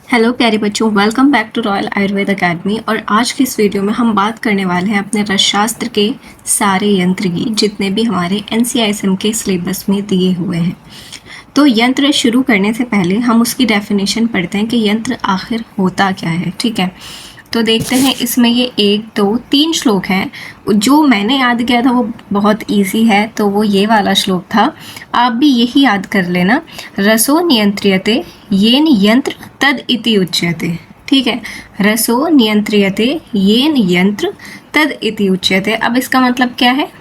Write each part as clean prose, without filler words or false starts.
Hello प्यारे बच्चों, welcome back to royal Ayurveda academy. और आज की इस वीडियो में हम बात करने वाले हैं अपने रसशास्त्र के सारे यंत्र की, जितने भी हमारे NCISM के सिलेबस में दिए हुए हैं। तो यंत्र शुरू करने से पहले हम उसकी डेफिनेशन पढ़ते हैं कि यंत्र आखिर होता क्या है। ठीक है, तो देखते हैं। इसमें ये 1, 2, 3 श्लोक हैं। जो मैंने याद किया था वो बहुत इजी है, तो वो ये वाला श्लोक था। आप भी यही याद कर लेना। रसो नियंत्रियते येन यंत्र तद इति उच्यते। ठीक है, रसो नियंत्रियते येन यंत्र तद इति उच्यते। अब इसका मतलब क्या है?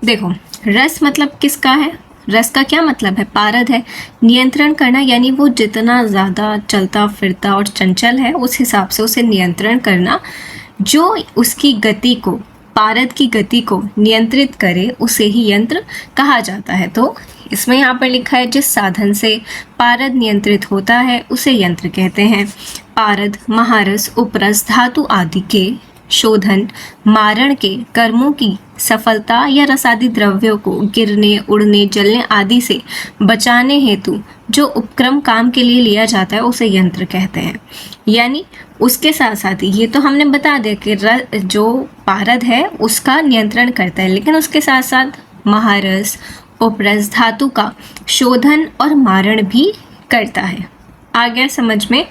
देखो, रस मतलब किसका है? रस का क्या मतलब है? पारद है। नियंत्रण करना यानी वो जितना ज़्यादा चलता फिरता और चंचल है उस हिसाब से उसे नियंत्रण करना। जो उसकी गति को, पारद की गति को नियंत्रित करे उसे ही यंत्र कहा जाता है। तो इसमें यहाँ पर लिखा है जिस साधन से पारद नियंत्रित होता है उसे यंत्र कहते हैं। पारद, महारस, उपरस, धातु आदि के शोधन, मारण के कर्मों की सफलता या रसादी द्रव्यों को गिरने, उड़ने, जलने आदि से बचाने हेतु जो उपक्रम काम के लिए लिया जाता है उसे यंत्र कहते हैं। यानी उसके साथ साथ ये तो हमने बता दिया कि जो पारद है उसका नियंत्रण करता है, लेकिन उसके साथ साथ महारस, उपरस, धातु का शोधन और मारण भी करता है। आ गया समझ में?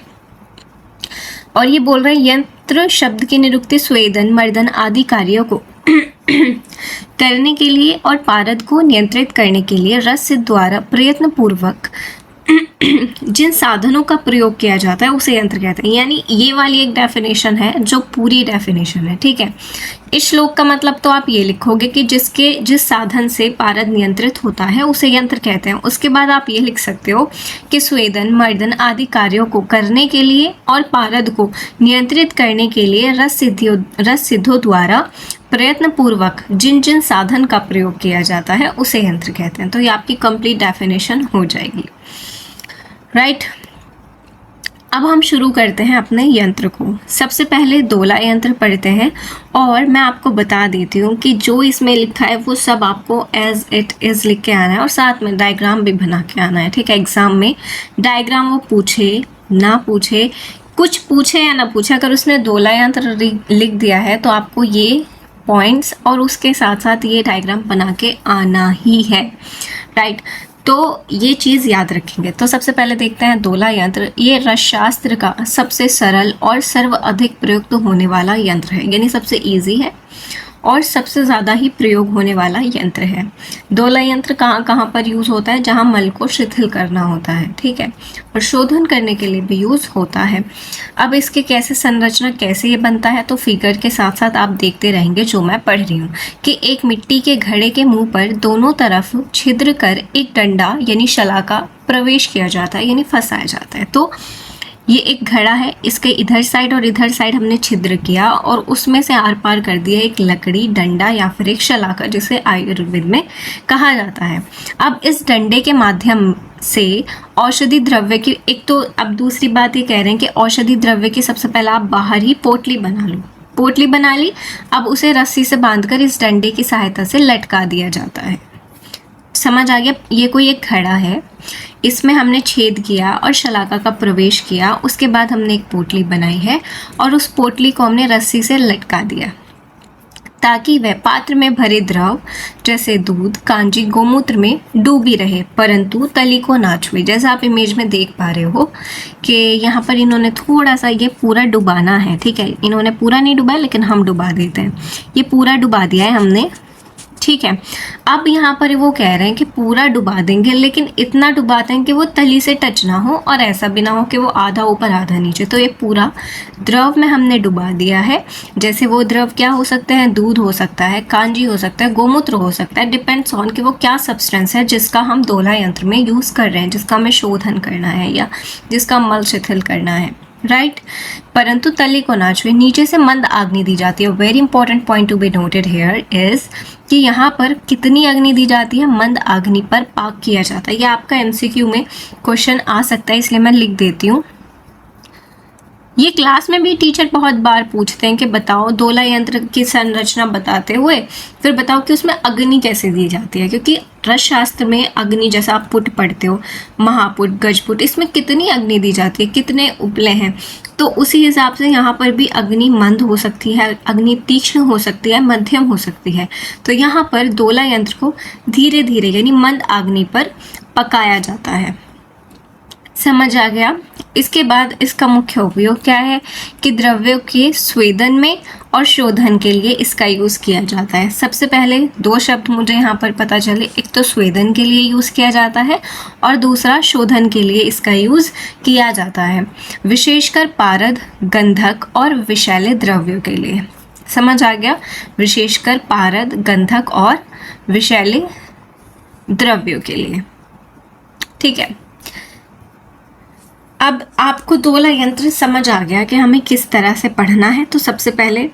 और ये बोल रहे हैं यंत्र शब्द की निरुक्ति स्वेदन, मर्दन आदि कार्यों को करने के लिए और पारद को नियंत्रित करने के लिए रस द्वारा प्रयत्न पूर्वक जिन साधनों का प्रयोग किया जाता है उसे यंत्र कहते हैं। यानी ये वाली एक डेफिनेशन है जो पूरी डेफिनेशन है। ठीक है, इस श्लोक का मतलब तो आप ये लिखोगे कि जिस साधन से पारद नियंत्रित होता है उसे यंत्र कहते हैं। उसके बाद आप ये लिख सकते हो कि स्वेदन, मर्दन आदि कार्यों को करने के लिए और पारद को नियंत्रित करने के लिए रस सिद्धों द्वारा प्रयत्न पूर्वक जिन जिन साधन का प्रयोग किया जाता है उसे यंत्र कहते हैं। तो ये आपकी कंप्लीट डेफिनेशन हो जाएगी। राइट, अब हम शुरू करते हैं अपने यंत्र को। सबसे पहले दोला यंत्र पढ़ते हैं और मैं आपको बता देती हूँ कि जो इसमें लिखा है वो सब आपको एज इट इज़ लिख के आना है और साथ में डायग्राम भी बना के आना है। ठीक है, एग्जाम में डायग्राम वो पूछे ना पूछे, कुछ पूछे या ना पूछे, अगर उसने दोला यंत्र लिख दिया है तो आपको ये पॉइंट्स और उसके साथ साथ ये डायग्राम बना के आना ही है। राइट, तो ये चीज़ याद रखेंगे। तो सबसे पहले देखते हैं दोला यंत्र। ये रसशास्त्र का सबसे सरल और सर्वाधिक प्रयुक्त होने वाला यंत्र है, यानी सबसे इजी है और सबसे ज़्यादा ही प्रयोग होने वाला यंत्र है। दोला यंत्र कहाँ कहाँ पर यूज़ होता है? जहाँ मल को शिथिल करना होता है। ठीक है, और शोधन करने के लिए भी यूज़ होता है। अब इसके कैसे संरचना, कैसे ये बनता है, तो फिगर के साथ साथ आप देखते रहेंगे जो मैं पढ़ रही हूँ कि एक मिट्टी के घड़े के मुंह पर दोनों तरफ छिद्र कर एक डंडा यानी शलाका प्रवेश किया जाता है, यानी फंसाया जाता है। तो ये एक घड़ा है, इसके इधर साइड और इधर साइड हमने छिद्र किया और उसमें से आर पार कर दिया एक लकड़ी, डंडा या फिर एक शलाका, जिसे आयुर्वेद में कहा जाता है। अब इस डंडे के माध्यम से औषधि द्रव्य की, एक तो अब दूसरी बात ये कह रहे हैं कि औषधि द्रव्य की सबसे पहले आप बाहर ही पोटली बना लो। पोटली बना ली, अब उसे रस्सी से बांधकर इस डंडे की सहायता से लटका दिया जाता है। समझ आ गया? ये कोई एक घड़ा है, इसमें हमने छेद किया और शलाका का प्रवेश किया, उसके बाद हमने एक पोटली बनाई है और उस पोटली को हमने रस्सी से लटका दिया ताकि वह पात्र में भरे द्रव जैसे दूध, कांजी, गोमूत्र में डूबी रहे परंतु तली को ना छुए। जैसा आप इमेज में देख पा रहे हो कि यहाँ पर इन्होंने थोड़ा सा ये पूरा डुबाना है। ठीक है, इन्होंने पूरा नहीं डुबाया लेकिन हम डुबा देते हैं। ये पूरा डुबा दिया है हमने। ठीक है, अब यहाँ पर वो कह रहे हैं कि पूरा डुबा देंगे, लेकिन इतना डुबाते हैं कि वो तली से टच ना हो और ऐसा भी ना हो कि वो आधा ऊपर आधा नीचे। तो ये पूरा द्रव में हमने डुबा दिया है। जैसे वो द्रव क्या हो सकते हैं? दूध हो सकता है, कांजी हो सकता है, गोमूत्र हो सकता है, डिपेंड्स ऑन कि वो क्या सब्सटेंस है जिसका हम दोला यंत्र में यूज़ कर रहे हैं, जिसका हमें शोधन करना है या जिसका मल शिथिल करना है। राइट, परंतु तली को ना छुए। नीचे से मंद अग्नि दी जाती है। Very important point to be noted here is कि यहाँ पर कितनी अग्नि दी जाती है? मंद अग्नि पर पाक किया जाता है। ये आपका MCQ में क्वेश्चन आ सकता है, इसलिए मैं लिख देती हूँ। ये क्लास में भी टीचर बहुत बार पूछते हैं कि बताओ दोला यंत्र की संरचना बताते हुए फिर बताओ कि उसमें अग्नि कैसे दी जाती है, क्योंकि रस शास्त्र में अग्नि, जैसा आप पुट पढ़ते हो, महापुट, गजपुट, इसमें कितनी अग्नि दी जाती है, कितने उपले हैं, तो उसी हिसाब से यहाँ पर भी अग्नि मंद हो सकती है, अग्नि तीक्ष्ण हो सकती है, मध्यम हो सकती है। तो यहाँ पर दोला यंत्र को धीरे धीरे यानी मंद अग्नि पर पकाया जाता है। समझ आ गया। इसके बाद इसका मुख्य उपयोग क्या है कि द्रव्यों के स्वेदन में और शोधन के लिए इसका यूज़ किया जाता है। सबसे पहले दो शब्द मुझे यहाँ पर पता चले, एक तो स्वेदन के लिए यूज़ किया जाता है और दूसरा शोधन के लिए इसका यूज़ किया जाता है, विशेषकर पारद, गंधक और विषैले द्रव्यों के लिए। समझ आ गया, विशेषकर पारद, गंधक और विषैले द्रव्यों के लिए। ठीक है, अब आपको दोला यंत्र समझ आ गया कि हमें किस तरह से पढ़ना है। तो सबसे पहले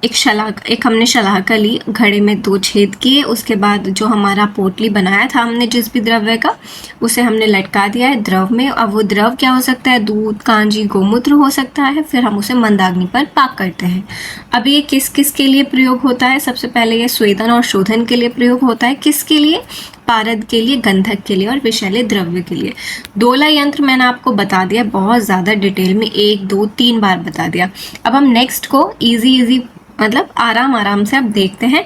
एक हमने शलाका ली, घड़े में 2 छेद किए, उसके बाद जो हमारा पोटली बनाया था हमने जिस भी द्रव्य का, उसे हमने लटका दिया है द्रव में। अब वो द्रव क्या हो सकता है, दूध, कांजी, गोमूत्र हो सकता है। फिर हम उसे मंदाग्नि पर पाक करते हैं। अब ये किस किस के लिए प्रयोग होता है, सबसे पहले ये स्वेदन और शोधन के लिए प्रयोग होता है। किसके लिए, पारद के लिए, गंधक के लिए और विषैले द्रव्य के लिए। दोला यंत्र मैंने आपको बता दिया बहुत ज़्यादा डिटेल में, 1, 2, 3 बार बता दिया। अब हम नेक्स्ट को इजी मतलब आराम से अब देखते हैं।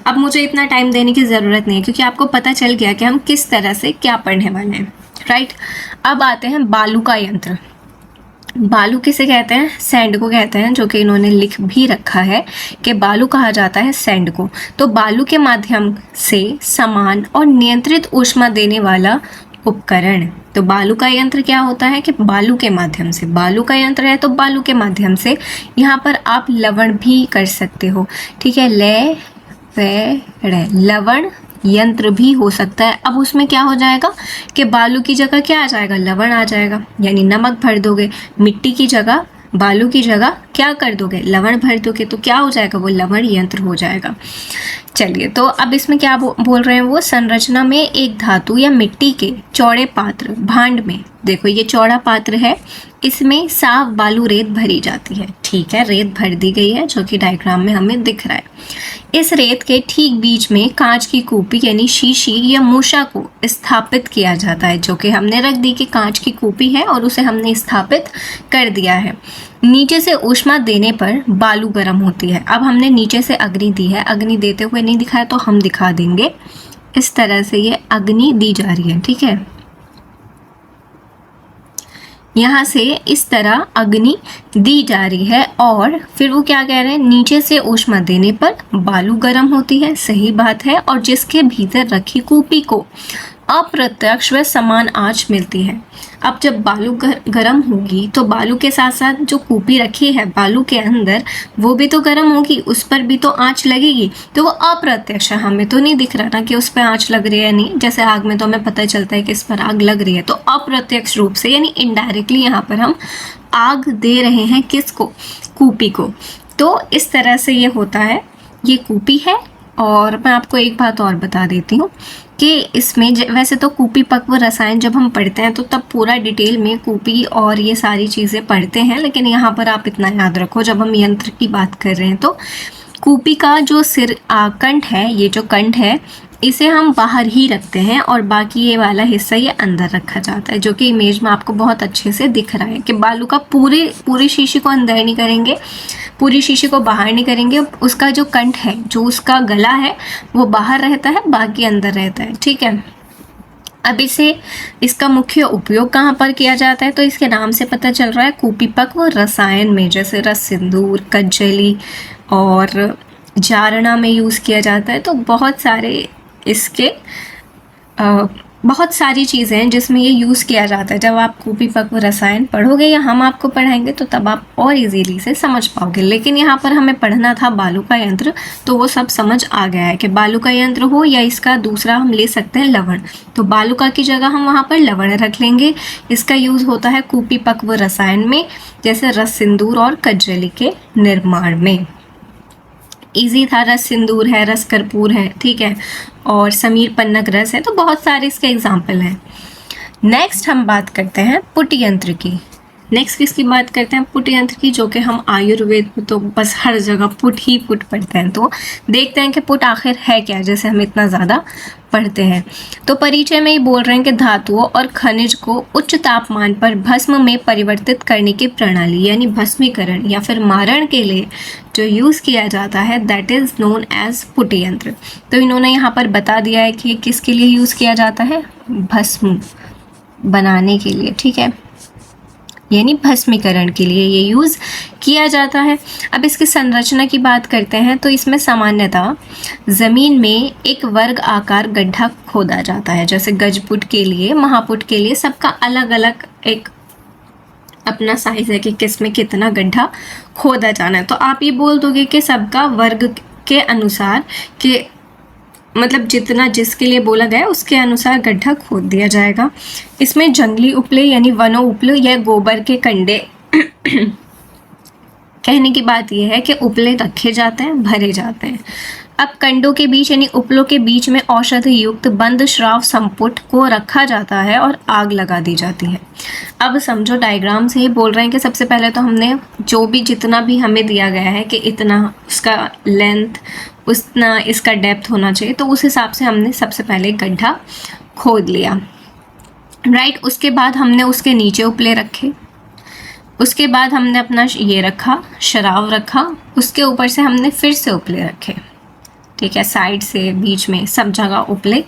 अब मुझे इतना टाइम देने की ज़रूरत नहीं है क्योंकि आपको पता चल गया कि हम किस तरह से क्या पढ़ने वाले हैं, राइट। अब आते हैं बालू का यंत्र। बालू किसे कहते हैं, सैंड को कहते हैं, जो कि इन्होंने लिख भी रखा है कि बालू कहा जाता है सैंड को। तो बालू के माध्यम से समान और नियंत्रित ऊष्मा देने वाला उपकरण। तो बालू का यंत्र क्या होता है कि बालू के माध्यम से, बालू का यंत्र है तो बालू के माध्यम से यहाँ पर आप लवण भी कर सकते हो। ठीक है, ले वे रे, लवण यंत्र भी हो सकता है। अब उसमें क्या हो जाएगा कि बालू की जगह क्या आ जाएगा, लवण आ जाएगा, यानी नमक भर दोगे, मिट्टी की जगह, बालू की जगह क्या कर दोगे, लवण भर दोगे, तो क्या हो जाएगा, वो लवण यंत्र हो जाएगा। चलिए, तो अब इसमें क्या बोल रहे हैं वो, संरचना में एक धातु या मिट्टी के चौड़े पात्र भांड में, देखो ये चौड़ा पात्र है, इसमें साफ बालू रेत भरी जाती है। ठीक है, रेत भर दी गई है जो कि डायग्राम में हमें दिख रहा है। इस रेत के ठीक बीच में कांच की कूपी यानी शीशी या मूषा को स्थापित किया जाता है, जो कि हमने रख दी कि कांच की कूपी है और उसे हमने स्थापित कर दिया है। नीचे से ऊष्मा देने पर बालू गर्म होती है। अब हमने नीचे से अग्नि दी है, अग्नि देते हुए नहीं दिखाया तो हम दिखा देंगे। इस तरह से ये अग्नि दी जा रही है। ठीक है, यहाँ से इस तरह अग्नि दी जा रही है और फिर वो क्या कह रहे हैं, नीचे से ऊष्मा देने पर बालू गर्म होती है। सही बात है। और जिसके भीतर रखी कूपी को अप्रत्यक्ष व समान आंच मिलती है। अब जब बालू गर्म होगी तो बालू के साथ साथ जो कूपी रखी है बालू के अंदर वो भी तो गर्म होगी, उस पर भी तो आंच लगेगी। तो वो अप्रत्यक्ष है, हमें तो नहीं दिख रहा ना कि उस पर आंच लग रही है, नहीं। जैसे आग में तो हमें पता चलता है कि इस पर आग लग रही है, तो अप्रत्यक्ष रूप से यानी इनडायरेक्टली यहाँ पर हम आग दे रहे हैं किसको, कूपी को। तो इस तरह से ये होता है, ये कूपी है। और मैं आपको एक बात और बता देती हूँ कि इसमें वैसे तो कूपी पक्व रसायन जब हम पढ़ते हैं तो तब पूरा डिटेल में कूपी और ये सारी चीज़ें पढ़ते हैं, लेकिन यहाँ पर आप इतना याद रखो जब हम यंत्र की बात कर रहे हैं तो कूपी का जो कंठ है, ये जो कंठ है इसे हम बाहर ही रखते हैं और बाकी ये वाला हिस्सा ये अंदर रखा जाता है, जो कि इमेज में आपको बहुत अच्छे से दिख रहा है कि बालू का पूरी शीशी को अंदर नहीं करेंगे, पूरी शीशी को बाहर नहीं करेंगे। उसका जो कंठ है, जो उसका गला है वो बाहर रहता है, बाकी अंदर रहता है। ठीक है, अब इसका मुख्य उपयोग कहाँ पर किया जाता है, तो इसके नाम से पता चल रहा है कूपी पक्व रसायन में, जैसे रस सिंदूर, कज्जली और जारणा में यूज़ किया जाता है। तो बहुत सारे इसके बहुत सारी चीज़ें हैं जिसमें ये यूज़ किया जाता है। जब आप कूपी पक्व रसायन पढ़ोगे या हम आपको पढ़ाएंगे तो तब आप और इजीली से समझ पाओगे। लेकिन यहाँ पर हमें पढ़ना था बालू का यंत्र, तो वो सब समझ आ गया है कि बालू का यंत्र हो या इसका दूसरा हम ले सकते हैं लवण, तो बालू का की जगह हम वहाँ पर लवण रख लेंगे। इसका यूज़ होता है कूपी पक्व रसायन में, जैसे रस सिंदूर और कज्जली के निर्माण में। इजी था, रस सिंदूर है, रस कर्पूर है, ठीक है, और समीर पन्नग रस है, तो बहुत सारे इसके एग्जाम्पल हैं। नेक्स्ट हम बात करते हैं पुट यंत्र की। नेक्स्ट किसकी बात करते हैं, पुट यंत्र की, जो कि हम आयुर्वेद में तो बस हर जगह पुट ही पुट पढ़ते हैं। तो देखते हैं कि पुट आखिर है क्या, जैसे हम इतना ज़्यादा पढ़ते हैं। तो परिचय में ही बोल रहे हैं कि धातुओं और खनिज को उच्च तापमान पर भस्म में परिवर्तित करने की प्रणाली यानी भस्मीकरण या फिर मारण के लिए जो यूज़ किया जाता है दैट इज़ नोन एज पुट यंत्र। तो इन्होंने यहाँ पर बता दिया है कि किसके लिए यूज़ किया जाता है, भस्म बनाने के लिए, ठीक है, यानी भस्मीकरण के लिए ये यूज़ किया जाता है। अब इसकी संरचना की बात करते हैं तो इसमें सामान्यतः ज़मीन में एक वर्ग आकार गड्ढा खोदा जाता है, जैसे गजपुट के लिए, महापुट के लिए सबका अलग अलग एक अपना साइज है कि किस में कितना गड्ढा खोदा जाना है। तो आप ये बोल दोगे कि सबका वर्ग के अनुसार कि मतलब जितना जिसके लिए बोला गया उसके अनुसार गड्ढा खोद दिया जाएगा। इसमें जंगली उपले यानी वनो उपले या गोबर के कंडे कहने की बात यह है कि उपले रखे जाते हैं, भरे जाते हैं। अब कंडों के बीच यानी उपलों के बीच में औषधि युक्त बंद श्राव संपुट को रखा जाता है और आग लगा दी जाती है। अब समझो डायग्राम से ही बोल रहे हैं कि सबसे पहले तो हमने जो भी जितना भी हमें दिया गया है कि इतना उसका लेंथ उतना इसका डेप्थ होना चाहिए, तो उस हिसाब से हमने सबसे पहले गड्ढा खोद लिया, राइट। उसके बाद हमने उसके नीचे उपले रखे, उसके बाद हमने अपना ये रखा शराब रखा, उसके ऊपर से हमने फिर से उपले रखे, ठीक है, साइड से बीच में सब जगह उपले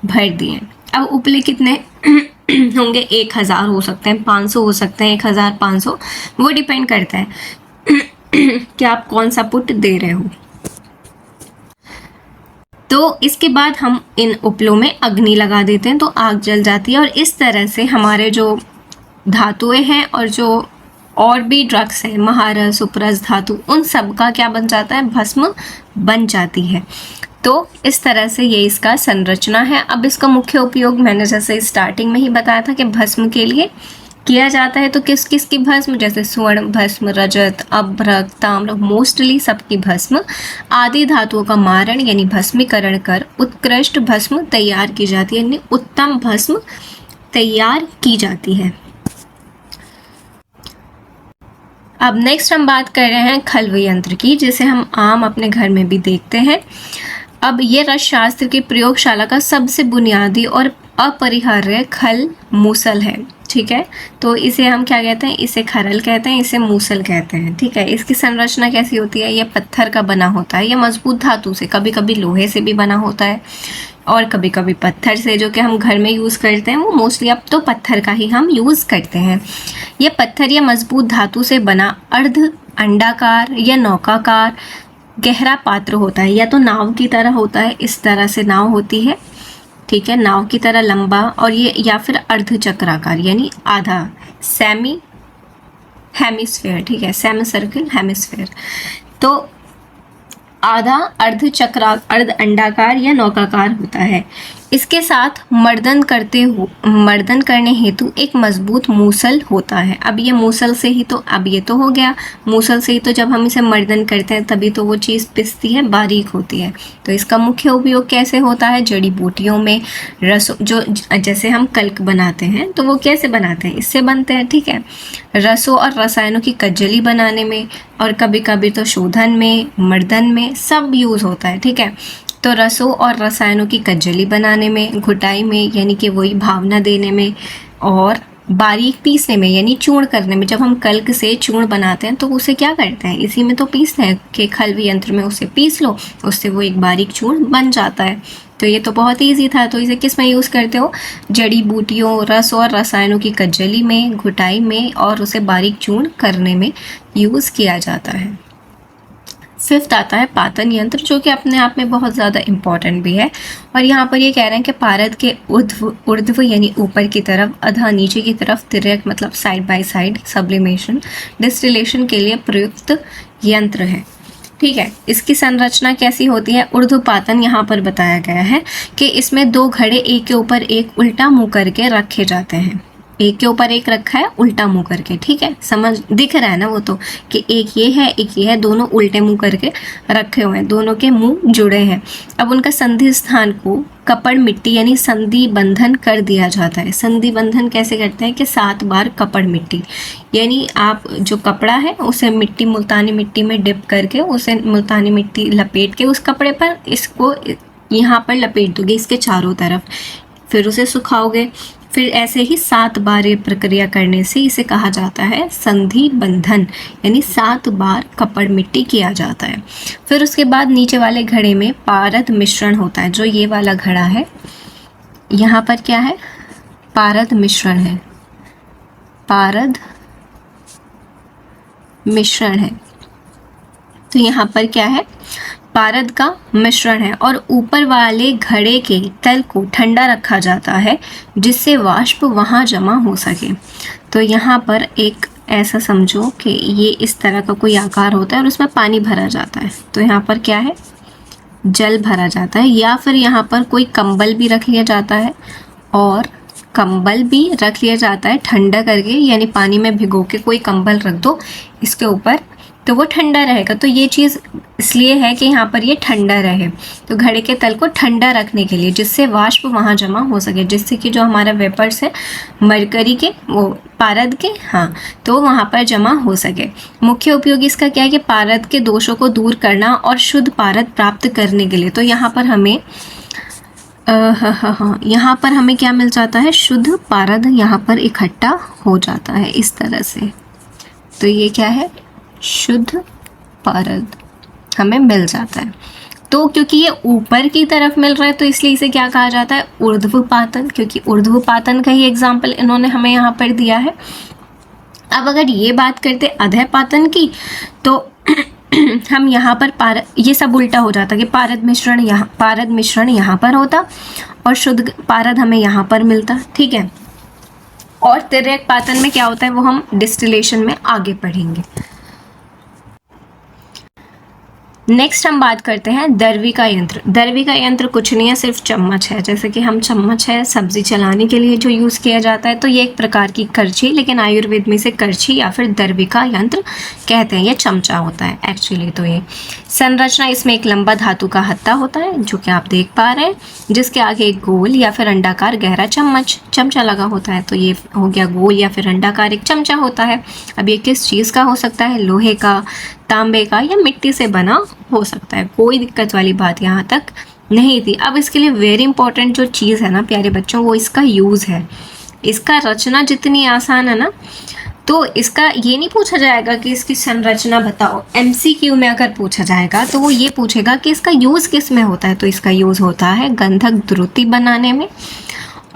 भर दिए। अब उपले कितने होंगे, 1000 हो सकते हैं, 500 हो सकते हैं, 1500, वो डिपेंड करता है कि आप कौन सा पुट दे रहे हो। तो इसके बाद हम इन उपलों में अग्नि लगा देते हैं तो आग जल जाती है और इस तरह से हमारे जो धातुएं हैं और जो और भी ड्रग्स हैं, महारस उपरस धातु, उन सब का क्या बन जाता है, भस्म बन जाती है। तो इस तरह से ये इसका संरचना है। अब इसका मुख्य उपयोग मैंने जैसे स्टार्टिंग में ही बताया था कि भस्म के लिए किया जाता है। तो किस किस की भस्म, जैसे स्वर्ण भस्म, रजत, अभ्रक, ताम्र, मोस्टली सबकी भस्म आदि धातुओं का मारण यानी भस्मीकरण कर उत्कृष्ट भस्म तैयार की जाती है, यानी उत्तम भस्म तैयार की जाती है। अब नेक्स्ट हम बात कर रहे हैं खल्व यंत्र की, जिसे हम आम अपने घर में भी देखते हैं। अब ये रसशास्त्र की प्रयोगशाला का सबसे बुनियादी और अपरिहार्य खल मूसल है, ठीक है। तो इसे हम क्या कहते हैं, इसे खरल कहते हैं, इसे मूसल कहते हैं, ठीक है। इसकी संरचना कैसी होती है, ये पत्थर का बना होता है, ये मजबूत धातु से, कभी कभी लोहे से भी बना होता है और कभी कभी पत्थर से, जो कि हम घर में यूज़ करते हैं वो मोस्टली अब तो पत्थर का ही हम यूज़ करते हैं। ये पत्थर या मजबूत धातु से बना अर्ध अंडाकार या नौकाकार गहरा पात्र होता है, या तो नाव की तरह होता है, इस तरह से नाव होती है, ठीक है, नाव की तरह लंबा, और ये या फिर अर्ध चक्राकार यानी आधा, सेमी हेमिस्फेयर, ठीक है, सेमी सर्कल हेमिस्फेयर। तो आधा अर्ध चक्रा अर्ध अंडाकार या नौकाकार होता है। इसके साथ मर्दन करने हेतु एक मजबूत मूसल होता है। अब ये मूसल से ही तो, अब ये तो हो गया, मूसल से ही तो जब हम इसे मर्दन करते हैं तभी तो वो चीज़ पिसती है, बारीक होती है। तो इसका मुख्य उपयोग कैसे होता है, जड़ी बूटियों में, रसों, जो जैसे हम कल्क बनाते हैं तो वो कैसे बनाते हैं, इससे बनते हैं, ठीक है, रसों और रसायनों की कज्जली बनाने में, और कभी कभी तो शोधन में, मर्दन में सब यूज़ होता है, ठीक है। तो रसों और रसायनों की कज्जली बनाने में, घुटाई में यानी कि वही भावना देने में, और बारीक पीसने में यानी चूर्ण करने में। जब हम कल्क से चूर्ण बनाते हैं तो उसे क्या करते हैं, इसी में तो पीसते हैं कि खल्व यंत्र में उसे पीस लो, उससे वो एक बारीक चूर्ण बन जाता है। तो ये तो बहुत ईजी था। तो इसे किस में यूज़ करते हो, जड़ी बूटियों, रस और रसायनों की कज्जली में, घुटाई में और उसे बारीक चूर्ण करने में यूज़ किया जाता है। फिफ्थ आता है पातन यंत्र, जो कि अपने आप में बहुत ज़्यादा इम्पॉर्टेंट भी है। और यहाँ पर ये कह रहे हैं कि पारद के ऊर्ध्व यानी ऊपर की तरफ, अधा नीचे की तरफ, तिर्यक मतलब side by side sublimation distillation के लिए प्रयुक्त यंत्र है, ठीक है। इसकी संरचना कैसी होती है, ऊर्ध्वपातन यहाँ पर बताया गया है कि इसमें 2 घड़े एक के ऊपर एक उल्टा मुंह करके रखे जाते हैं, एक के ऊपर एक रखा है उल्टा मुंह करके, ठीक है, समझ दिख रहा है ना वो तो, कि एक ये है एक ये है, दोनों उल्टे मुंह करके रखे हुए हैं, दोनों के मुंह जुड़े हैं। अब उनका संधि स्थान को कपड़ मिट्टी यानी संधि बंधन कर दिया जाता है। संधि बंधन कैसे करते हैं कि 7 बार कपड़ मिट्टी, यानी आप जो कपड़ा है उसे मिट्टी, मुल्तानी मिट्टी में डिप करके उसे मुल्तानी मिट्टी लपेट के उस कपड़े पर इसको यहाँ पर लपेट दोगे इसके चारों तरफ, फिर उसे सुखाओगे, फिर ऐसे ही 7 बार ये प्रक्रिया करने से इसे कहा जाता है संधि बंधन, यानी 7 बार कपड़ मिट्टी किया जाता है। फिर उसके बाद नीचे वाले घड़े में पारद मिश्रण होता है। जो ये वाला घड़ा है यहाँ पर क्या है, पारद मिश्रण है, पारद मिश्रण है। तो यहाँ पर क्या है, पारद का मिश्रण है और ऊपर वाले घड़े के तल को ठंडा रखा जाता है जिससे वाष्प वहाँ जमा हो सके। तो यहाँ पर एक ऐसा समझो कि ये इस तरह का कोई आकार होता है और उसमें पानी भरा जाता है। तो यहाँ पर क्या है, जल भरा जाता है, या फिर यहाँ पर कोई कंबल भी रख लिया जाता है, और कंबल भी रख लिया जाता है ठंडा करके, यानी पानी में भिगो के कोई कंबल रख दो इसके ऊपर तो वो ठंडा रहेगा। तो ये चीज़ इसलिए है कि यहाँ पर ये ठंडा रहे, तो घड़े के तल को ठंडा रखने के लिए, जिससे वाष्प वहाँ जमा हो सके, जिससे कि जो हमारा वेपर्स है मरकरी के, वो पारद के, हाँ, तो वहाँ पर जमा हो सके। मुख्य उपयोग इसका क्या है कि पारद के दोषों को दूर करना और शुद्ध पारद प्राप्त करने के लिए। तो यहाँ पर हमें यहाँ पर हमें क्या मिल जाता है, शुद्ध पारद यहाँ पर इकट्ठा हो जाता है इस तरह से। तो ये क्या है, शुद्ध पारद हमें मिल जाता है। तो क्योंकि ये ऊपर की तरफ मिल रहा है तो इसलिए इसे क्या कहा जाता है, ऊर्ध्वपातन, क्योंकि ऊर्ध्वपातन का ही एग्जाम्पल इन्होंने हमें यहाँ पर दिया है। अब अगर ये बात करते अधःपातन की तो हम यहाँ पर ये सब उल्टा हो जाता कि पारद मिश्रण यहाँ पर होता और शुद्ध पारद हमें यहाँ पर मिलता, ठीक है। और तिर्यकपातन में क्या होता है वो हम डिस्टिलेशन में आगे पढ़ेंगे। नेक्स्ट हम बात करते हैं दरवी का यंत्र। दरवी का यंत्र कुछ नहीं है, सिर्फ चम्मच है। जैसे कि हम चम्मच है सब्जी चलाने के लिए जो यूज़ किया जाता है, तो ये एक प्रकार की करछी, लेकिन आयुर्वेद में इसे करछी या फिर दरवी का यंत्र कहते हैं। ये चमचा होता है एक्चुअली। तो ये संरचना, इसमें एक लंबा धातु का हत्था होता है जो कि आप देख पा रहे हैं, जिसके आगे एक गोल या फिर अंडाकार गहरा चमचा लगा होता है। तो ये हो गया गोल या फिर अंडाकार एक चमचा होता है। अब ये किस चीज़ का हो सकता है, लोहे का, तांबे का या मिट्टी से बना हो सकता है। कोई दिक्कत वाली बात यहाँ तक नहीं थी। अब इसके लिए वेरी इंपॉर्टेंट जो चीज़ है ना प्यारे बच्चों, वो इसका यूज़ है। इसका रचना जितनी आसान है ना, तो इसका ये नहीं पूछा जाएगा कि इसकी संरचना बताओ। MCQ में अगर पूछा जाएगा तो वो ये पूछेगा कि इसका यूज़ किस में होता है। तो इसका यूज़ होता है गंधक द्रुति बनाने में,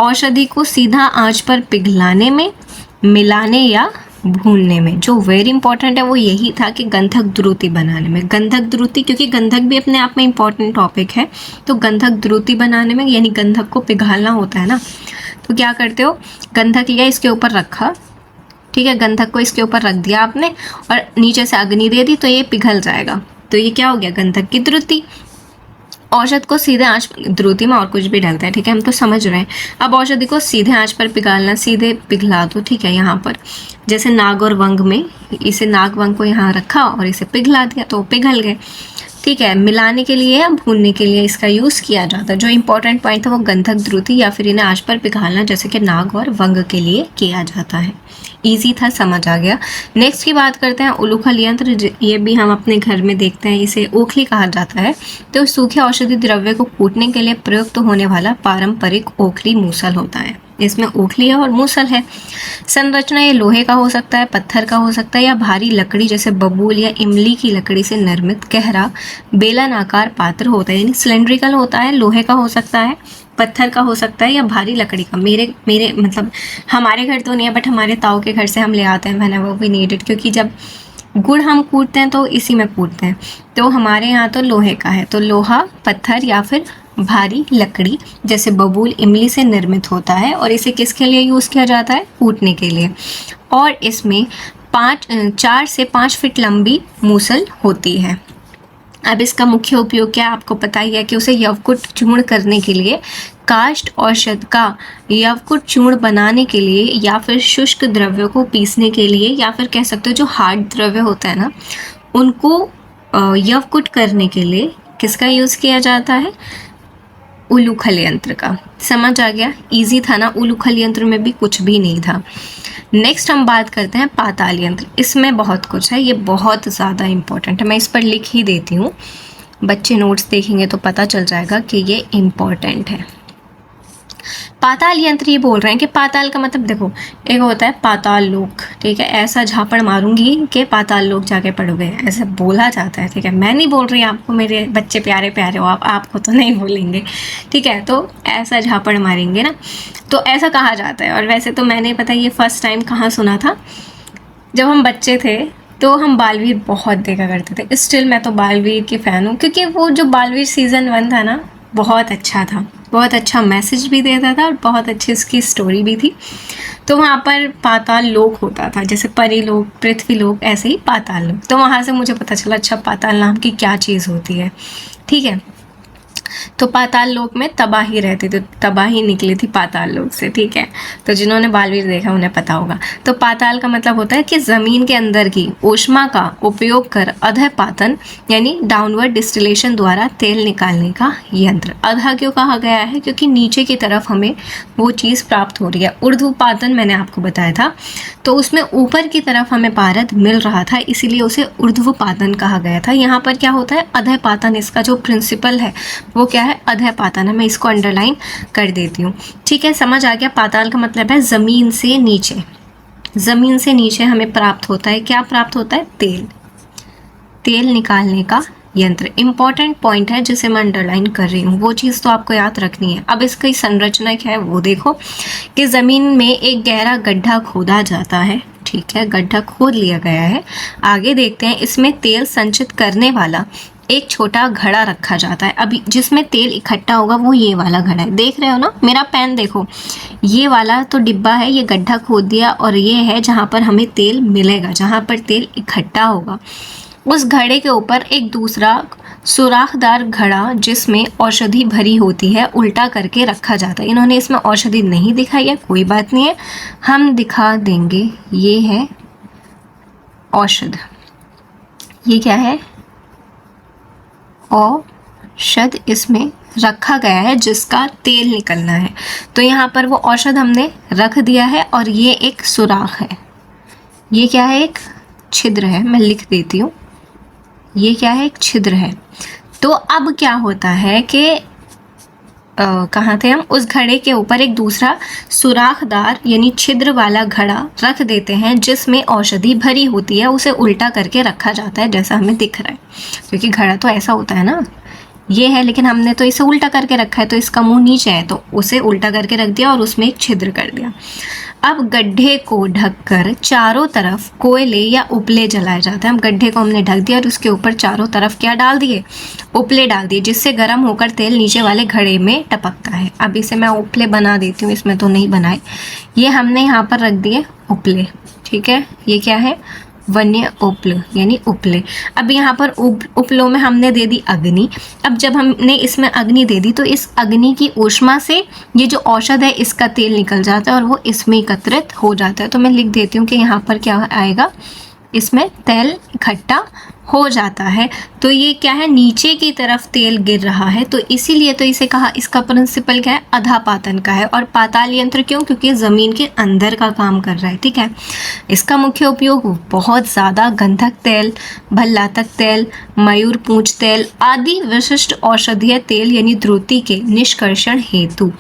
औषधि को सीधा आंच पर पिघलाने में, मिलाने या भूनने में। जो वेरी इंपॉर्टेंट है वो यही था कि गंधक द्रुति बनाने में। गंधक द्रुति, क्योंकि गंधक भी अपने आप में इंपॉर्टेंट टॉपिक है, तो गंधक द्रुति बनाने में यानी गंधक को पिघालना होता है ना। तो क्या करते हो, गंधक लिया, इसके ऊपर रखा, ठीक है, गंधक को इसके ऊपर रख दिया आपने और नीचे से अग्नि दे दी तो ये पिघल जाएगा। तो ये क्या हो गया, गंधक की द्रुति। औषध को सीधे आंच, द्रुति में और कुछ भी डलता है, ठीक है, हम तो समझ रहे हैं। अब औषधि को सीधे आंच पर पिघालना, सीधे पिघला दो, ठीक है। यहाँ पर जैसे नाग और वंग में, इसे नाग वंग को यहाँ रखा और इसे पिघला दिया तो पिघल गए, ठीक है। मिलाने के लिए या भूनने के लिए इसका यूज़ किया जाता है। जो इंपॉर्टेंट पॉइंट है वो गंधक द्रुति या फिर इन्हें आंच पर पिघालना, जैसे कि नाग और वंग के लिए किया जाता है। इजी था, समझ आ गया। नेक्स्ट की बात करते हैं उलूखल यंत्र। ये भी हम अपने घर में देखते हैं, इसे ओखली कहा जाता है। तो सूखे औषधि द्रव्य को कूटने के लिए प्रयुक्त होने वाला पारंपरिक ओखली मूसल होता है। इसमें ओखली है और मूसल है। संरचना ये लोहे का हो सकता है, पत्थर का हो सकता है या भारी लकड़ी जैसे बबूल या इमली की लकड़ी से निर्मित गहरा बेलनाकार पात्र होता है, यानी सिलेंड्रिकल होता है। लोहे का हो सकता है, पत्थर का हो सकता है या भारी लकड़ी का। मेरे मतलब हमारे घर तो नहीं है, बट हमारे ताऊ के घर से हम ले आते हैं मैंने वो भी नीडेड, क्योंकि जब गुड़ हम कूटते हैं तो इसी में कूटते हैं। तो हमारे यहाँ तो लोहे का है। तो लोहा, पत्थर या फिर भारी लकड़ी जैसे बबूल, इमली से निर्मित होता है और इसे किसके लिए यूज़ किया जाता है, कूटने के लिए। और इसमें 4 से 5 फीट लंबी मूसल होती है। अब इसका मुख्य उपयोग क्या है, आपको पता ही है कि उसे यवकुट चूर्ण करने के लिए, काष्ठ औषध का यवकुट चूर्ण बनाने के लिए, या फिर शुष्क द्रव्यों को पीसने के लिए, या फिर कह सकते हो जो हार्ड द्रव्य होता है ना उनको यवकुट करने के लिए किसका यूज़ किया जाता है, उलूखल यंत्र का। समझ आ गया, इजी था ना, उलूखल यंत्र में भी कुछ भी नहीं था। नेक्स्ट हम बात करते हैं पाताल यंत्र। इसमें बहुत कुछ है, ये बहुत ज़्यादा इम्पोर्टेंट है, मैं इस पर लिख ही देती हूँ, बच्चे नोट्स देखेंगे तो पता चल जाएगा कि ये इम्पोर्टेंट है। पाताल यंत्र ये बोल रहे हैं कि पाताल का मतलब देखो, एक होता है पाताल लोक, ठीक है, ऐसा झापड़ मारूंगी कि पाताल लोक जाके पड़ोगे, ऐसा बोला जाता है, ठीक है, मैं नहीं बोल रही आपको, मेरे बच्चे प्यारे प्यारे हो आप, आपको तो नहीं बोलेंगे, ठीक है, तो ऐसा झापड़ मारेंगे ना, तो ऐसा कहा जाता है। और वैसे तो मैंने पता ये फर्स्ट टाइम कहाँ सुना था, जब हम बच्चे थे तो हम बालवीर बहुत देखा करते थे, स्टिल मैं तो बालवीर की फ़ैन हूँ, क्योंकि वो जो बालवीर सीज़न 1 था ना बहुत अच्छा था, बहुत अच्छा मैसेज भी देता था और बहुत अच्छी उसकी स्टोरी भी थी। तो वहाँ पर पाताल लोक होता था, जैसे परी लोक, पृथ्वी लोक, ऐसे ही पाताल लोक। तो वहाँ से मुझे पता चला अच्छा पाताल नाम की क्या चीज़ होती है, ठीक है। तो पाताल लोक में तबाही रहती थी, तबाही निकली थी पाताल लोक से, ठीक है। तो जिन्होंने बालवीर देखा उन्हें पता होगा। तो पाताल का मतलब होता है कि ज़मीन के अंदर की ऊष्मा का उपयोग कर अधःपातन यानी डाउनवर्ड डिस्टिलेशन द्वारा तेल निकालने का यंत्र। अधः क्यों कहा गया है, क्योंकि नीचे की तरफ हमें वो चीज़ प्राप्त हो रही है। ऊर्ध्वपातन मैंने आपको बताया था, तो उसमें ऊपर की तरफ हमें पारद मिल रहा था, इसीलिए उसे ऊर्ध्वपातन कहा गया था। यहाँ पर क्या होता है, अधःपातन, इसका जो प्रिंसिपल है वो क्या है, अधःपातन है। मैं इसको अंडरलाइन कर देती हूँ, ठीक है, समझ आ गया। पाताल का मतलब है ज़मीन से नीचे, ज़मीन से नीचे हमें प्राप्त होता है, क्या प्राप्त होता है, तेल, तेल निकालने का यंत्र। इंपॉर्टेंट पॉइंट है जिसे मैं अंडरलाइन कर रही हूँ, वो चीज़ तो आपको याद रखनी है। अब इसकी संरचना क्या है वो देखो, कि ज़मीन में एक गहरा गड्ढा खोदा जाता है, ठीक है, गड्ढा खोद लिया गया है। आगे देखते हैं, इसमें तेल संचित करने वाला एक छोटा घड़ा रखा जाता है। अभी जिसमें तेल इकट्ठा होगा वो ये वाला घड़ा है, देख रहे हो ना, मेरा पेन देखो, ये वाला तो डिब्बा है, ये गड्ढा खोद दिया, और ये है जहाँ पर हमें तेल मिलेगा, जहाँ पर तेल इकट्ठा होगा। उस घड़े के ऊपर एक दूसरा सुराखदार घड़ा जिसमें औषधि भरी होती है उल्टा करके रखा जाता है। इन्होंने इसमें औषधि नहीं दिखाई है, कोई बात नहीं है, हम दिखा देंगे। ये है औषध, ये क्या है, औषध इसमें रखा गया है जिसका तेल निकलना है। तो यहाँ पर वो औषध हमने रख दिया है, और ये एक सुराख है, ये क्या है, एक छिद्र है, मैं लिख देती हूँ, ये क्या है, एक छिद्र है। तो अब क्या होता है कि कहाँ थे हम, उस घड़े के ऊपर एक दूसरा सुराखदार यानी छिद्र वाला घड़ा रख देते हैं जिसमें औषधि भरी होती है, उसे उल्टा करके रखा जाता है जैसा हमें दिख रहा है, क्योंकि घड़ा तो ऐसा होता है ना, ये है, लेकिन हमने तो इसे उल्टा करके रखा है, तो इसका मुंह नीचे है, तो उसे उल्टा करके रख दिया और उसमें एक छिद्र कर दिया। अब गड्ढे को ढककर चारों तरफ कोयले या उपले जलाए जाते हैं। अब गड्ढे को हमने ढक दिया और उसके ऊपर चारों तरफ क्या डाल दिए, उपले डाल दिए, जिससे गर्म होकर तेल नीचे वाले घड़े में टपकता है। अब इसे मैं उपले बना देती हूँ, इसमें तो नहीं बनाए, ये हमने यहाँ पर रख दिए उपले, ठीक है, ये क्या है, वन्य उपल यानी उपले। अब यहाँ पर उपलों में हमने दे दी अग्नि। अब जब हमने इसमें अग्नि दे दी तो इस अग्नि की ऊष्मा से ये जो औषध है इसका तेल निकल जाता है और वो इसमें एकत्रित हो जाता है। तो मैं लिख देती हूँ कि यहाँ पर क्या आएगा, इसमें तेल इकट्ठा हो जाता है। तो ये क्या है, नीचे की तरफ तेल गिर रहा है, तो इसीलिए तो इसे कहा, इसका प्रिंसिपल क्या है, अधापातन का है। और पाताल यंत्र क्यों, क्योंकि ज़मीन के अंदर का काम कर रहा है, ठीक है। इसका मुख्य उपयोग बहुत ज़्यादा गंधक तेल, भल्लातक तेल, मयूर पूंछ तेल आदि विशिष्ट औषधीय तेल यानी द्रुति के निष्कर्षण हेतु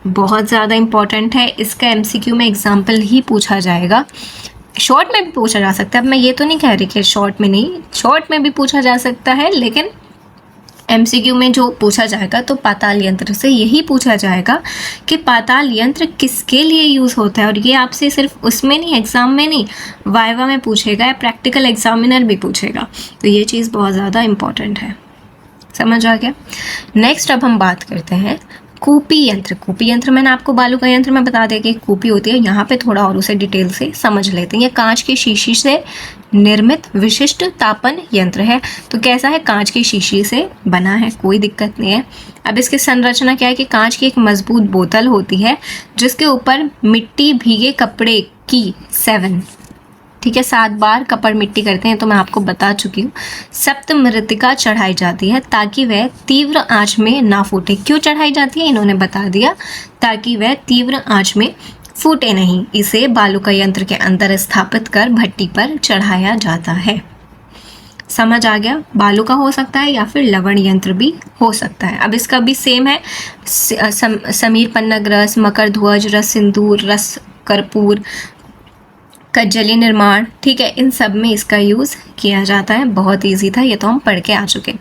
बहुत ज़्यादा इंपॉर्टेंट है। इसका MCQ में एग्जाम्पल ही पूछा जाएगा, शॉर्ट में भी पूछा जा सकता है। अब मैं ये तो नहीं कह रही कि शॉर्ट में नहीं, शॉर्ट में भी पूछा जा सकता है, लेकिन MCQ में जो पूछा जाएगा तो पाताल यंत्र से यही पूछा जाएगा कि पाताल यंत्र किसके लिए यूज़ होता है। और ये आपसे सिर्फ उसमें नहीं, एग्ज़ाम में नहीं, वाइवा में पूछेगा या प्रैक्टिकल एग्जामिनर भी पूछेगा। तो ये चीज़ बहुत ज़्यादा इम्पॉर्टेंट है, समझ आ गया। नेक्स्ट अब हम बात करते हैं कूपी यंत्र, कूपी यंत्र मैंने आपको बालू का यंत्र में बता दिया कि कूपी होती है, यहाँ पे थोड़ा और उसे डिटेल से समझ लेते हैं। ये कांच की शीशी से निर्मित विशिष्ट तापन यंत्र है। तो कैसा है, कांच की शीशी से बना है, कोई दिक्कत नहीं है। अब इसकी संरचना क्या है कि कांच की एक मजबूत बोतल होती है जिसके ऊपर मिट्टी भीगे कपड़े की 7 बार कपड़ मिट्टी करते हैं, तो मैं आपको बता चुकी हूँ। सप्त मृतिका चढ़ाई जाती है ताकि वह तीव्र आंच में ना फूटे। क्यों चढ़ाई जाती है इन्होंने बता दिया, ताकि वह तीव्र आंच में फूटे नहीं। इसे बालू का यंत्र के अंदर स्थापित कर भट्टी पर चढ़ाया जाता है। समझ आ गया, बालू का हो सकता है या फिर लवण यंत्र भी हो सकता है। अब इसका भी सेम है, समीर पन्नग रस, मकर ध्वज रस, सिंदूर रस, कर्पूर, कज्जली निर्माण, ठीक है, इन सब में इसका यूज़ किया जाता है। बहुत इजी था, ये तो हम पढ़ के आ चुके।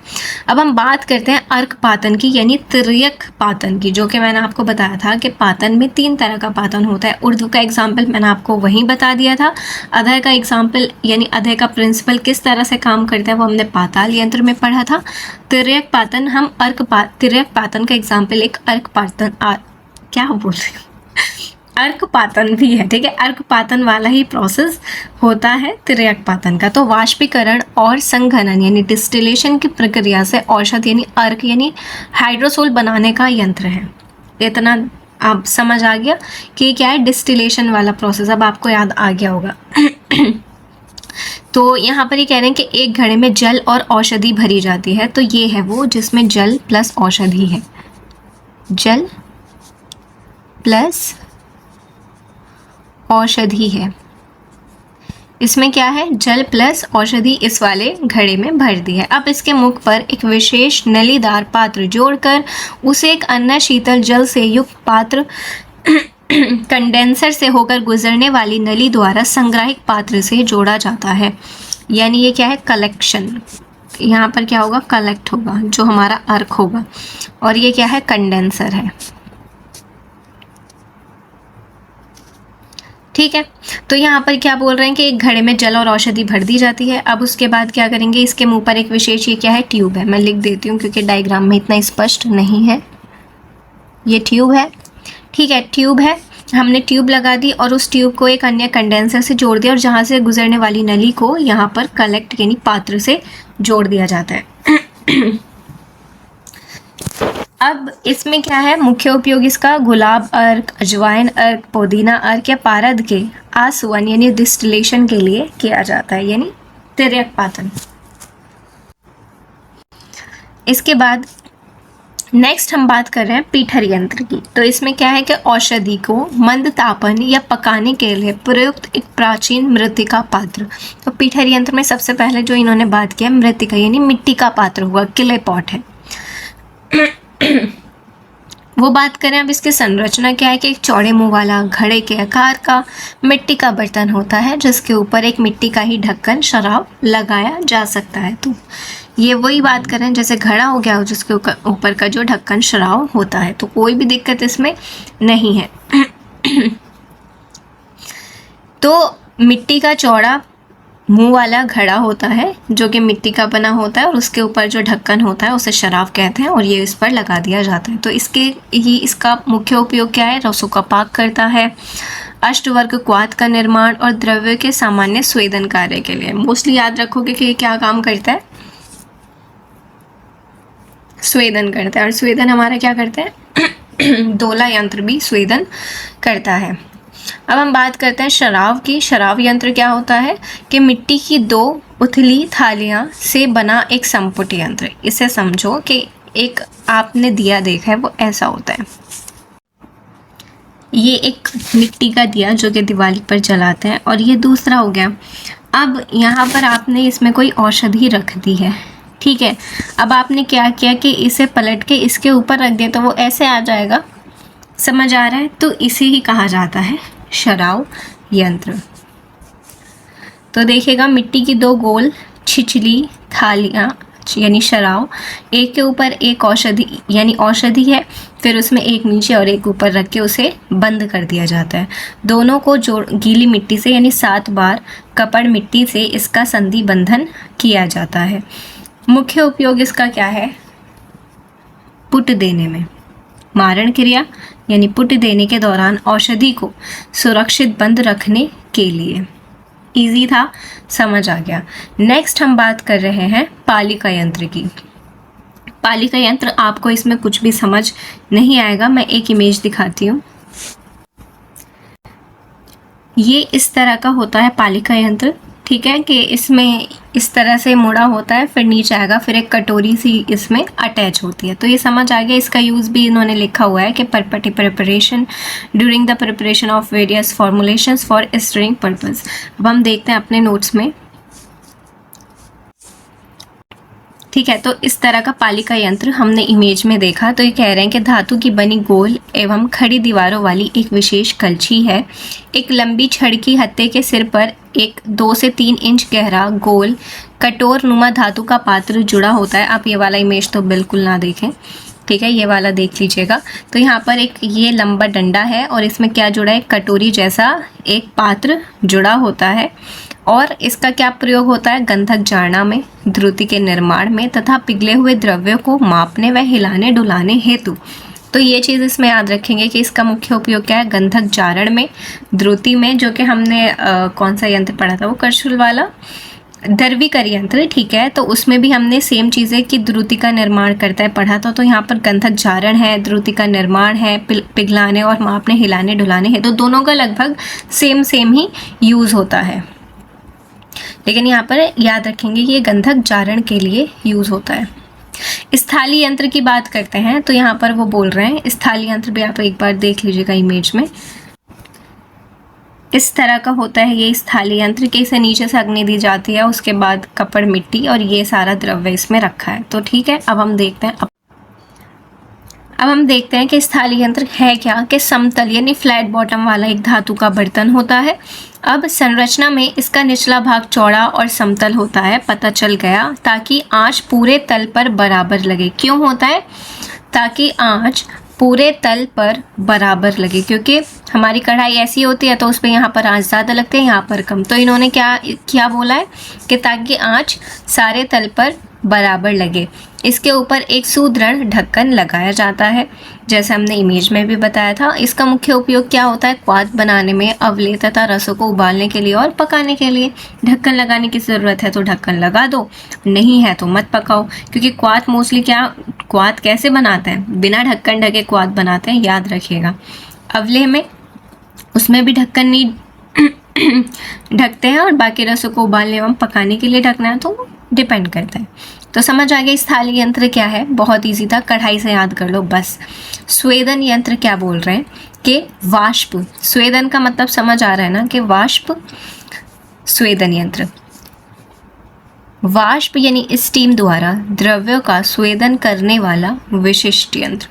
अब हम बात करते हैं अर्क पातन की, यानी तिर्यक पातन की, जो कि मैंने आपको बताया था कि पातन में 3 तरह का पातन होता है। उर्दू का एग्जाम्पल मैंने आपको वहीं बता दिया था। अधय का एग्जाम्पल यानी अधय का प्रिंसिपल किस तरह से काम करता है वो हमने पाताल यंत्र में पढ़ा था। तिर्यक पातन हम तिर्यक पातन का एग्जाम्पल एक अर्क पातन क्या बोल रही हूँ अर्कपातन भी है, ठीक है। अर्कपातन वाला ही प्रोसेस होता है तिर्यक पातन का। तो वाष्पीकरण और संघनन यानी डिस्टिलेशन की प्रक्रिया से औषध यानी अर्क यानी हाइड्रोसोल बनाने का यंत्र है। इतना आप समझ आ गया कि क्या है डिस्टिलेशन वाला प्रोसेस, अब आपको याद आ गया होगा। तो यहाँ पर ये कह रहे हैं कि एक घड़े में जल और औषधि भरी जाती है। तो ये है वो जिसमें जल प्लस औषधि है, जल प्लस औषधि है। इसमें क्या है, जल प्लस औषधि इस वाले घड़े में भर दी है। अब इसके मुख पर एक विशेष नलीदार पात्र जोड़कर उसे एक अन्य शीतल जल से युक्त पात्र कंडेंसर से होकर गुजरने वाली नली द्वारा संग्राहिक पात्र से जोड़ा जाता है। यानी ये क्या है, कलेक्शन। यहाँ पर क्या होगा, कलेक्ट होगा जो हमारा अर्क होगा, और ये क्या है, कंडेंसर है, ठीक है। तो यहाँ पर क्या बोल रहे हैं कि एक घड़े में जल और औषधि भर दी जाती है। अब उसके बाद क्या करेंगे, इसके मुंह पर एक विशेष, ये क्या है, ट्यूब है। मैं लिख देती हूँ क्योंकि डायग्राम में इतना स्पष्ट नहीं है। ये ट्यूब है, ठीक है, ट्यूब है। हमने ट्यूब लगा दी और उस ट्यूब को एक अन्य कंडेंसर से जोड़ दिया और जहाँ से गुजरने वाली नली को यहाँ पर कलेक्ट यानी पात्र से जोड़ दिया जाता है। अब इसमें क्या है, मुख्य उपयोग इसका गुलाब अर्क, अजवाइन अर्क, पुदीना अर्क या पारद के आसवन यानी डिस्टिलेशन के लिए किया जाता है, यानी तिर्यक पातन। इसके बाद नेक्स्ट हम बात कर रहे हैं पीठर यंत्र की। तो इसमें क्या है कि औषधि को मंद तापन या पकाने के लिए प्रयुक्त एक प्राचीन मृतिका पात्र। तो पीठर यंत्र में सबसे पहले जो इन्होंने बात किया मृतिका यानी मिट्टी का पात्र हुआ, क्ले पॉट है। वो बात करें अब इसकी संरचना क्या है कि एक चौड़े मुंह वाला घड़े के आकार का मिट्टी का बर्तन होता है जिसके ऊपर एक मिट्टी का ही ढक्कन शराब लगाया जा सकता है। तो ये वही बात करें जैसे घड़ा हो गया जिसके ऊपर का जो ढक्कन शराब होता है, तो कोई भी दिक्कत इसमें नहीं है। तो मिट्टी का चौड़ा मुंह वाला घड़ा होता है जो कि मिट्टी का बना होता है और उसके ऊपर जो ढक्कन होता है उसे शराब कहते हैं और ये इस पर लगा दिया जाता है। तो इसका मुख्य उपयोग क्या है, रसों का पाक करता है, अष्टवर्ग क्वाथ का निर्माण और द्रव्य के सामान्य स्वेदन कार्य के लिए। मोस्टली याद रखोगे कि ये क्या काम करता है, स्वेदन करता है। और स्वेदन हमारा क्या करता है, दोला यंत्र भी स्वेदन करता है। अब हम बात करते हैं शराब की। शराब यंत्र क्या होता है कि मिट्टी की 2 उथली थालियां से बना एक संपुट यंत्र। इसे समझो कि एक आपने दिया देखा है वो ऐसा होता है, ये एक मिट्टी का दिया जो कि दिवाली पर जलाते हैं और ये दूसरा हो गया। अब यहाँ पर आपने इसमें कोई औषधि रख दी है, ठीक है। अब आपने क्या किया कि इसे पलट के इसके ऊपर रख दिया तो वो ऐसे आ जाएगा, समझ आ रहा है। तो इसे ही कहा जाता है शराब यंत्र। तो देखिएगा मिट्टी की 2 गोल छिछली थालियाँ यानी शराब, एक के ऊपर एक औषधि यानी औषधि है, फिर उसमें एक नीचे और एक ऊपर रख के उसे बंद कर दिया जाता है। दोनों को जोड़ गीली मिट्टी से यानी 7 बार कपड़ मिट्टी से इसका संधि बंधन किया जाता है। मुख्य उपयोग इसका क्या है, पुट देने में, मारण क्रिया यानी पुट देने के दौरान औषधि को सुरक्षित बंद रखने के लिए। इजी था, समझ आ गया। नेक्स्ट हम बात कर रहे हैं पालिका यंत्र की। पालिका यंत्र, आपको इसमें कुछ भी समझ नहीं आएगा, मैं एक इमेज दिखाती हूँ। ये इस तरह का होता है पालिका यंत्र, ठीक है, कि इसमें इस तरह से मुड़ा होता है, फिर नीचे आएगा, फिर एक कटोरी सी इसमें अटैच होती है। तो ये समझ आ गया। इसका यूज़ भी इन्होंने लिखा हुआ है कि preparation during the preparation of various formulations for stirring purpose. अब हम देखते हैं अपने नोट्स में, ठीक है। तो इस तरह का पालिका यंत्र हमने इमेज में देखा। तो ये कह रहे हैं कि धातु की बनी गोल एवं खड़ी दीवारों वाली एक विशेष कलछी है। एक लंबी छड़ की हत्थे के सिर पर एक 2 से 3 इंच गहरा गोल कटोर नुमा धातु का पात्र जुड़ा होता है। आप ये वाला इमेज तो बिल्कुल ना देखें, ठीक है, ये वाला देख लीजिएगा। तो यहाँ पर एक ये लंबा डंडा है और इसमें क्या जुड़ा है, कटोरी जैसा एक पात्र जुड़ा होता है। और इसका क्या प्रयोग होता है, गंधक जारना में, द्रुति के निर्माण में तथा पिघले हुए द्रव्यों को मापने व हिलाने डुलाने हेतु। तो ये चीज़ इसमें याद रखेंगे कि इसका मुख्य उपयोग क्या है, गंधक जारण में, द्रुति में, जो कि हमने कौन सा यंत्र पढ़ा था, वो करछुल वाला द्रवीकर यंत्र, ठीक है। तो उसमें भी हमने सेम चीज़ें कि द्रुति का निर्माण करता है पढ़ा था। तो यहाँ पर गंधक जारण है, द्रुति का निर्माण है, पिघलाने और मापने हिलाने डुलाने है, तो दोनों का लगभग सेम ही यूज़ होता है। लेकिन यहाँ पर याद रखेंगे कि ये गंधक जारण के लिए यूज़ होता है। स्थाली यंत्र की बात करते हैं। तो यहाँ पर वो बोल रहे हैं, स्थाली यंत्र भी आप एक बार देख लीजिएगा इमेज में। इस तरह का होता है ये स्थाली यंत्र, के इसे नीचे से अग्नि दी जाती है, उसके बाद कपड़, मिट्टी और ये सारा द्रव्य इसमें रखा है। तो ठीक है, अब हम देखते हैं कि स्थाली यंत्र है क्या, कि समतल यानी फ्लैट बॉटम वाला एक धातु का बर्तन होता है। अब संरचना में इसका निचला भाग चौड़ा और समतल होता है, पता चल गया, ताकि आंच पूरे तल पर बराबर लगे। क्यों होता है, ताकि आंच पूरे तल पर बराबर लगे, क्योंकि हमारी कढ़ाई ऐसी होती है तो उस पर यहाँ पर आंच ज़्यादा लगती है, यहाँ पर कम। तो इन्होंने क्या बोला है कि ताकि आंच सारे तल पर बराबर लगे। इसके ऊपर एक सुदृढ़ ढक्कन लगाया जाता है, जैसे हमने इमेज में भी बताया था। इसका मुख्य उपयोग क्या होता है, क्वाथ बनाने में, अवले तथा रसों को उबालने के लिए और पकाने के लिए। ढक्कन लगाने की ज़रूरत है तो ढक्कन लगा दो, नहीं है तो मत पकाओ, क्योंकि क्वाथ मोस्टली क्वाथ कैसे बनाते हैं, बिना ढक्कन ढके क्वाथ बनाते हैं, याद रखिएगा। अवले में उसमें भी ढक्कन नहीं ढकते हैं, और बाकी रसों को उबालने एवं पकाने के लिए ढकना है तो डिपेंड करता है। तो समझ आ गया स्थाली यंत्र क्या है, बहुत इजी था, कढ़ाई से याद कर लो बस। स्वेदन यंत्र क्या बोल रहे हैं कि वाष्प, स्वेदन का मतलब समझ आ रहा है ना, कि वाष्प स्वेदन यंत्र। वाष्प यानी स्टीम द्वारा द्रव्यों का स्वेदन करने वाला विशिष्ट यंत्र।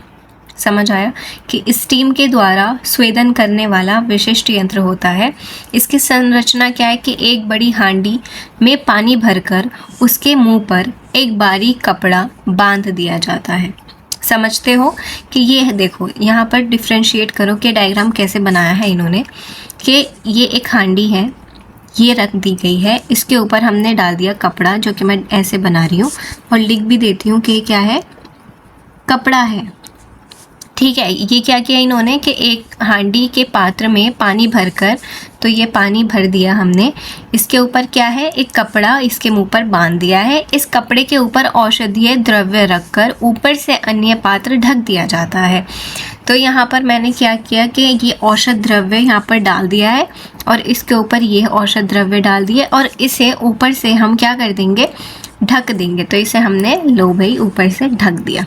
समझ आया कि स्टीम के द्वारा स्वेदन करने वाला विशिष्ट यंत्र होता है। इसकी संरचना क्या है कि एक बड़ी हांडी में पानी भरकर उसके मुंह पर एक बारीक कपड़ा बांध दिया जाता है। समझते हो कि ये देखो, यहाँ पर डिफ्रेंशिएट करो कि डायग्राम कैसे बनाया है इन्होंने, कि ये एक हांडी है, ये रख दी गई है, इसके ऊपर हमने डाल दिया कपड़ा, जो कि मैं ऐसे बना रही हूँ और लिख भी देती हूँ कि क्या है, कपड़ा है, ठीक है। ये क्या किया इन्होंने कि एक हांडी के पात्र में पानी भरकर, तो ये पानी भर दिया हमने, इसके ऊपर क्या है, एक कपड़ा इसके मुंह पर बांध दिया है। इस कपड़े के ऊपर औषधीय द्रव्य रखकर ऊपर से अन्य पात्र ढक दिया जाता है। तो यहाँ पर मैंने क्या किया कि ये औषध द्रव्य यहाँ पर डाल दिया है और इसके ऊपर ये औषध द्रव्य डाल दिए, और इसे ऊपर से हम क्या कर देंगे, ढक देंगे। तो इसे हमने लो भाई ऊपर से ढक दिया।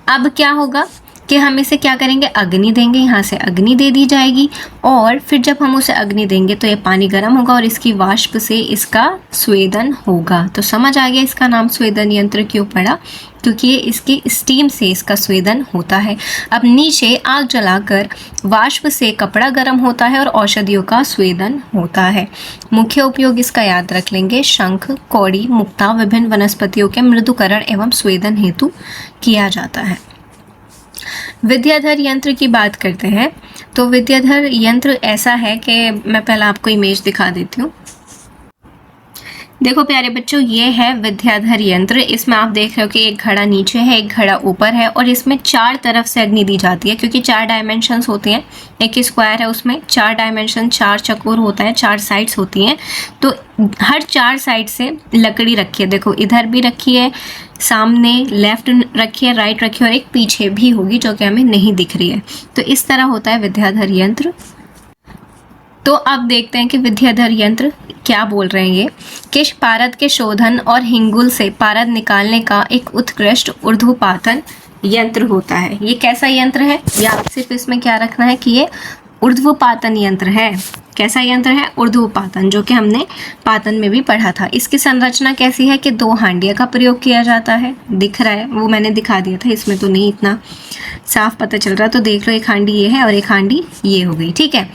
अब क्या होगा कि हम इसे क्या करेंगे, अग्नि देंगे, यहाँ से अग्नि दे दी जाएगी, और फिर जब हम उसे अग्नि देंगे तो ये पानी गर्म होगा और इसकी वाष्प से इसका स्वेदन होगा। तो समझ आ गया इसका नाम स्वेदन यंत्र क्यों पड़ा, क्योंकि ये इसकी स्टीम से इसका स्वेदन होता है। अब नीचे आग जलाकर वाष्प से कपड़ा गर्म होता है और औषधियों का स्वेदन होता है। मुख्य उपयोग इसका याद रख लेंगे, शंख, कौड़ी, मुक्ता विभिन्न वनस्पतियों के मृदुकरण एवं स्वेदन हेतु किया जाता है। विद्याधर यंत्र की बात करते हैं। तो विद्याधर यंत्र ऐसा है कि मैं पहले आपको इमेज दिखा देती हूँ। देखो प्यारे बच्चों, ये है विद्याधर यंत्र। इसमें आप देख रहे हो कि एक घड़ा नीचे है, एक घड़ा ऊपर है, और इसमें 4 तरफ से अग्नि दी जाती है, क्योंकि 4 डायमेंशंस होते हैं। एक स्क्वायर है, उसमें 4 डायमेंशन, 4 चकोर होता है, 4 साइड्स होती हैं। तो हर 4 साइड से लकड़ी रखी है। देखो इधर भी रखी है, सामने लेफ्ट रखी है, राइट रखी है, और एक पीछे भी होगी जो कि हमें नहीं दिख रही है। तो इस तरह होता है विद्याधर यंत्र। तो अब देखते हैं कि विद्याधर यंत्र क्या बोल रहे हैं ये, कि पारद के शोधन और हिंगुल से पारद निकालने का एक उत्कृष्ट ऊर्ध्वपातन यंत्र होता है। ये कैसा यंत्र है? या सिर्फ इसमें क्या रखना है कि ये ऊर्ध्वपातन यंत्र है। कैसा यंत्र है? ऊर्ध्वपातन, जो कि हमने पातन में भी पढ़ा था। इसकी संरचना कैसी है कि 2 हांडिया का प्रयोग किया जाता है। दिख रहा है, वो मैंने दिखा दिया था, इसमें तो नहीं इतना साफ पता चल रहा। तो देख लो, एक हांडी ये है और एक हांडी ये हो गई, ठीक है।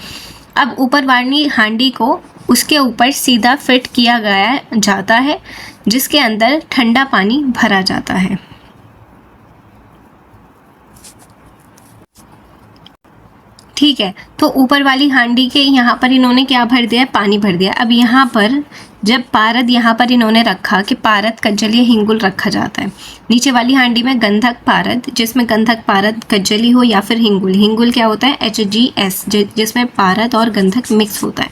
अब ऊपर वाली हांडी को उसके ऊपर सीधा फिट किया गया जाता है, जिसके अंदर ठंडा पानी भरा जाता है। ठीक है, तो ऊपर वाली हांडी के यहाँ पर इन्होंने क्या भर दिया? पानी भर दिया। अब यहाँ पर जब पारद यहाँ पर इन्होंने रखा कि पारद कज्जली हिंगुल रखा जाता है। नीचे वाली हांडी में गंधक पारद, जिसमें गंधक पारद कज्जली हो या फिर हिंगुल। हिंगुल क्या होता है? HGS, जिसमें पारद और गंधक मिक्स होता है।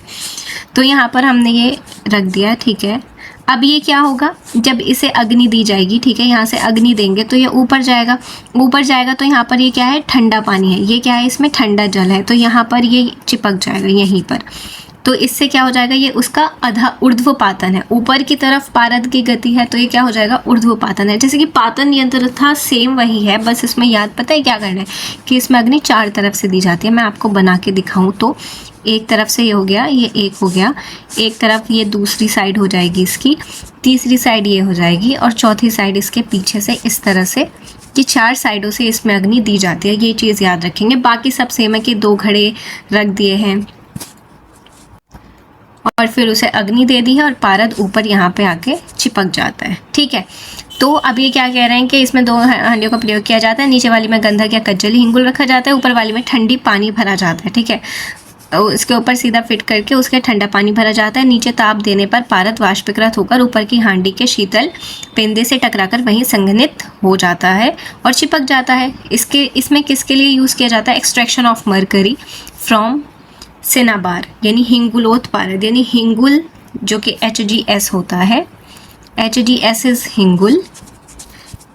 तो यहाँ पर हमने ये रख दिया, ठीक है। अब ये क्या होगा? जब इसे अग्नि दी जाएगी, ठीक है, यहाँ से अग्नि देंगे तो ये ऊपर जाएगा। ऊपर जाएगा तो यहाँ पर ये क्या है? ठंडा पानी है। ये क्या है? इसमें ठंडा जल है, तो यहाँ पर ये चिपक जाएगा यहीं पर। तो इससे क्या हो जाएगा? ये उसका आधा ऊर्ध्वपातन है। ऊपर की तरफ पारद की गति है, तो ये क्या हो जाएगा? ऊर्ध्वपातन है। जैसे कि पातन यंत्र था, सेम वही है, बस इसमें याद पता है क्या करना है कि इसमें अग्नि 4 तरफ से दी जाती है। मैं आपको बना के दिखाऊं तो एक तरफ से ये हो गया, ये एक हो गया, एक तरफ ये दूसरी साइड हो जाएगी इसकी, तीसरी साइड ये हो जाएगी, और चौथी साइड इसके पीछे से इस तरह से कि 4 साइडों से इसमें अग्नि दी जाती है। ये चीज़ याद रखेंगे। बाकी सब सेम है कि 2 घड़े रख दिए हैं और फिर उसे अग्नि दे दी है और पारद ऊपर यहाँ पे आके चिपक जाता है, ठीक है। तो अब ये क्या कह रहे हैं कि इसमें 2 हांडियों का प्रयोग किया जाता है। नीचे वाली में गंधक या कज्जली हिंगुल रखा जाता है, ऊपर वाली में ठंडी पानी भरा जाता है, ठीक है। इसके ऊपर सीधा फिट करके उसके ठंडा पानी भरा जाता है। नीचे ताप देने पर पारद वाष्पीकृत होकर ऊपर की हांडी के शीतल पेंदे से टकराकर वहीं संघनित हो जाता है और चिपक जाता है। इसमें किसके लिए यूज़ किया जाता है? Extraction of mercury from cinnabar, यानी हिंगुलोत पारद, यानी हिंगुल जो कि HGS होता है। HGS इज हिंगुल।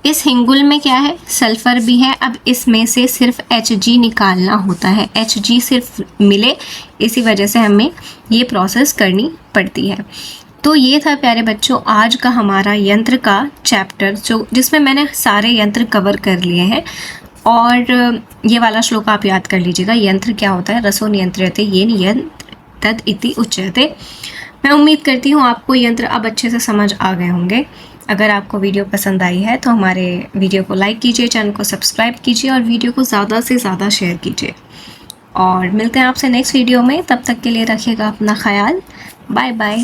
इस हिंगुल में क्या है? सल्फर भी है। अब इसमें से सिर्फ Hg निकालना होता है। Hg सिर्फ मिले, इसी वजह से हमें ये प्रोसेस करनी पड़ती है। तो ये था प्यारे बच्चों आज का हमारा यंत्र का चैप्टर, जिसमें मैंने सारे यंत्र कवर कर लिए हैं। और ये वाला श्लोक आप याद कर लीजिएगा। यंत्र क्या होता है? रसो नियंत्र्यते येन यंत्र तद इति उच्यते। मैं उम्मीद करती हूँ आपको यंत्र अब अच्छे से समझ आ गए होंगे। अगर आपको वीडियो पसंद आई है तो हमारे वीडियो को लाइक कीजिए, चैनल को सब्सक्राइब कीजिए और वीडियो को ज़्यादा से ज़्यादा शेयर कीजिए। और मिलते हैं आपसे नेक्स्ट वीडियो में। तब तक के लिए रखिएगा अपना ख्याल। Bye bye.